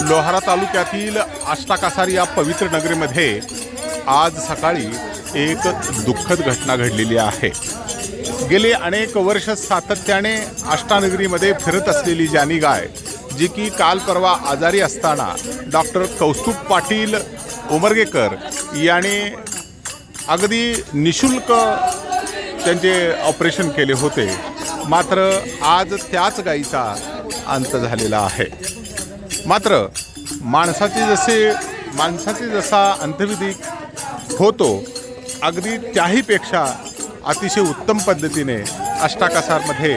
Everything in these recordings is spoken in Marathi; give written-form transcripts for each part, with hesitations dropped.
लोहारा तालुक्यातील आष्टा कासार या पवित्र नगरीमध्ये आज सकाळी एक दुःखद घटना घडलेली आहे। गेले अनेक वर्ष सातत्याने आष्टा नगरीमध्ये फिरत असलेली जानी गाय, जी की काल परवा आजारी असताना डॉक्टर कौस्तुभ पाटील उमरगेकर याने अगदी निशुल्क त्यांचे ऑपरेशन केले होते, मात्र आज त्याच गायीचा अंत झालेला आहे। मात्र माणसाची जसा अंत्यविधी होतो, अगदी त्याहीपेक्षा अतिशय उत्तम पद्धतीने आष्टा कासारमध्ये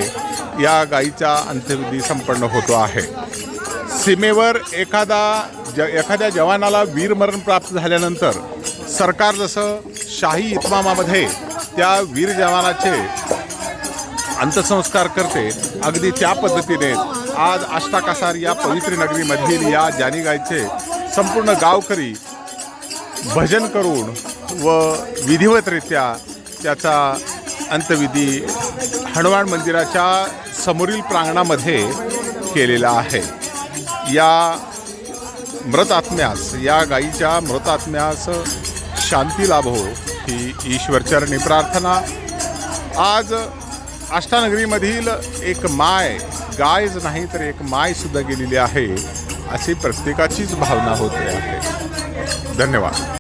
या गायीचा अंत्यविधी संपन्न होतो आहे। सीमेवर एखाद्या जवानाला वीरमरण प्राप्त झाल्यानंतर सरकार जसं शाही इतमामामध्ये त्या वीर जवानाचे अंत्यसंस्कार करते, अगदी त्या पद्धतीने आज आष्टा कासार या पवित्र नगरीमधील या जानी गायीचे संपूर्ण गावकरी भजन करून व विधिवतरित्या त्याचा अंत्यविधी हनुमान मंदिराच्या समोरील प्रांगणामध्ये केलेला आहे। या मृत आत्म्यास, या गायीच्या मृत आत्म्यास शांती लाभो ही ईश्वरचरणी प्रार्थना। आज आष्टा नगरीमधील एक माय, गायच नाही तर एक माय सुद्धा गेलेली आहे, अशी प्रत्येकाचीच भावना होते आहे। धन्यवाद।